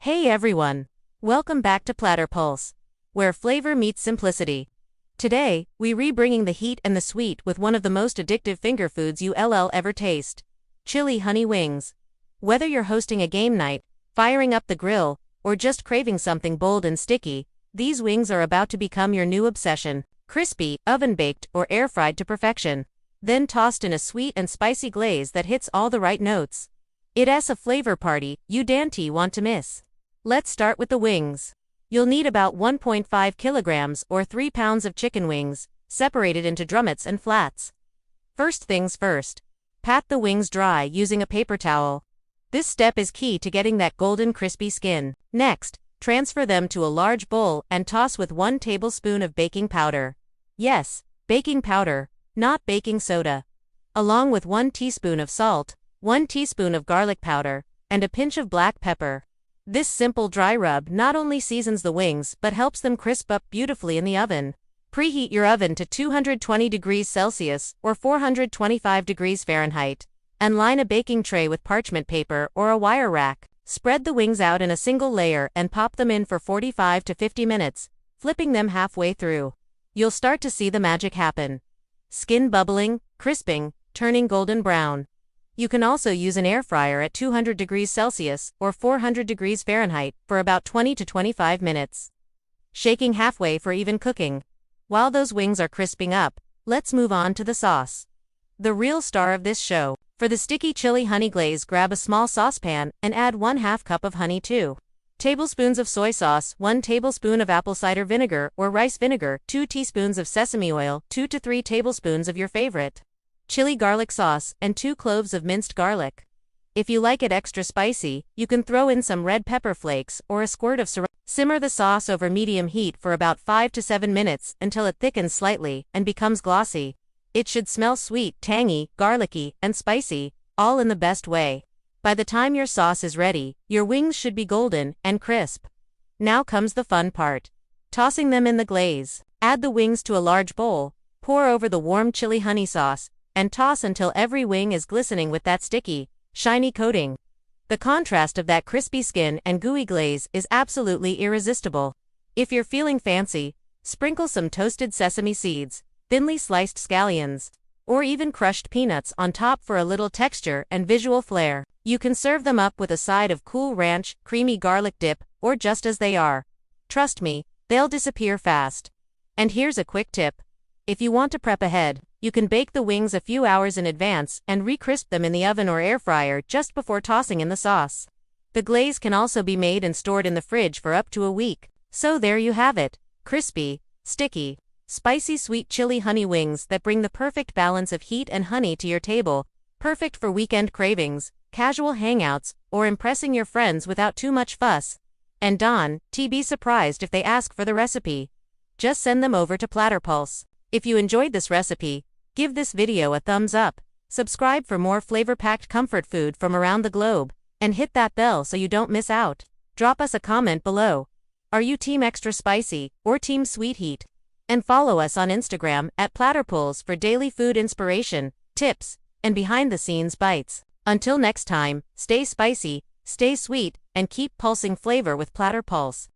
Hey everyone! Welcome back to PlatterPulse, where flavor meets simplicity. Today, we bringing the heat and the sweet with one of the most addictive finger foods you'll ever taste. Chili honey wings. Whether you're hosting a game night, firing up the grill, or just craving something bold and sticky, these wings are about to become your new obsession. Crispy, oven-baked, or air-fried to perfection. Then tossed in a sweet and spicy glaze that hits all the right notes. It's a flavor party you don't want to miss. Let's start with the wings. You'll need about 1.5 kilograms or 3 pounds of chicken wings, separated into drumettes and flats. First things first. Pat the wings dry using a paper towel. This step is key to getting that golden crispy skin. Next, transfer them to a large bowl and toss with 1 tablespoon of baking powder. Yes, baking powder, not baking soda. Along with 1 teaspoon of salt, 1 teaspoon of garlic powder, and a pinch of black pepper. This simple dry rub not only seasons the wings but helps them crisp up beautifully in the oven. Preheat your oven to 220 degrees Celsius or 425 degrees Fahrenheit, and line a baking tray with parchment paper or a wire rack. Spread the wings out in a single layer and pop them in for 45 to 50 minutes, flipping them halfway through. You'll start to see the magic happen. Skin bubbling, crisping, turning golden brown. You can also use an air fryer at 200 degrees Celsius or 400 degrees Fahrenheit for about 20 to 25 minutes. Shaking halfway for even cooking. While those wings are crisping up, let's move on to the sauce. The real star of this show. For the sticky chili honey glaze, grab a small saucepan and add 1/2 cup of honey, 2 tablespoons of soy sauce, 1 tablespoon of apple cider vinegar or rice vinegar, 2 teaspoons of sesame oil, 2 to 3 tablespoons of your favorite chili garlic sauce, and 2 cloves of minced garlic. If you like it extra spicy, you can throw in some red pepper flakes or a squirt of syrup. Simmer the sauce over medium heat for about 5 to 7 minutes until it thickens slightly and becomes glossy. It should smell sweet, tangy, garlicky, and spicy, all in the best way. By the time your sauce is ready, your wings should be golden and crisp. Now comes the fun part. Tossing them in the glaze. Add the wings to a large bowl, pour over the warm chili honey sauce, and toss until every wing is glistening with that sticky, shiny coating. The contrast of that crispy skin and gooey glaze is absolutely irresistible. If you're feeling fancy, sprinkle some toasted sesame seeds, thinly sliced scallions, or even crushed peanuts on top for a little texture and visual flair. You can serve them up with a side of Cool Ranch, creamy garlic dip, or just as they are. Trust me, they'll disappear fast. And here's a quick tip. If you want to prep ahead, you can bake the wings a few hours in advance and re-crisp them in the oven or air fryer just before tossing in the sauce. The glaze can also be made and stored in the fridge for up to a week. So there you have it. Crispy, sticky, spicy sweet chili honey wings that bring the perfect balance of heat and honey to your table. Perfect for weekend cravings, casual hangouts, or impressing your friends without too much fuss. And don't be surprised if they ask for the recipe. Just send them over to PlatterPulse. If you enjoyed this recipe, give this video a thumbs up, subscribe for more flavor-packed comfort food from around the globe, and hit that bell so you don't miss out. Drop us a comment below. Are you team extra spicy or team sweet heat? And follow us on Instagram at PlatterPulse for daily food inspiration, tips, and behind-the-scenes bites. Until next time, stay spicy, stay sweet, and keep pulsing flavor with PlatterPulse.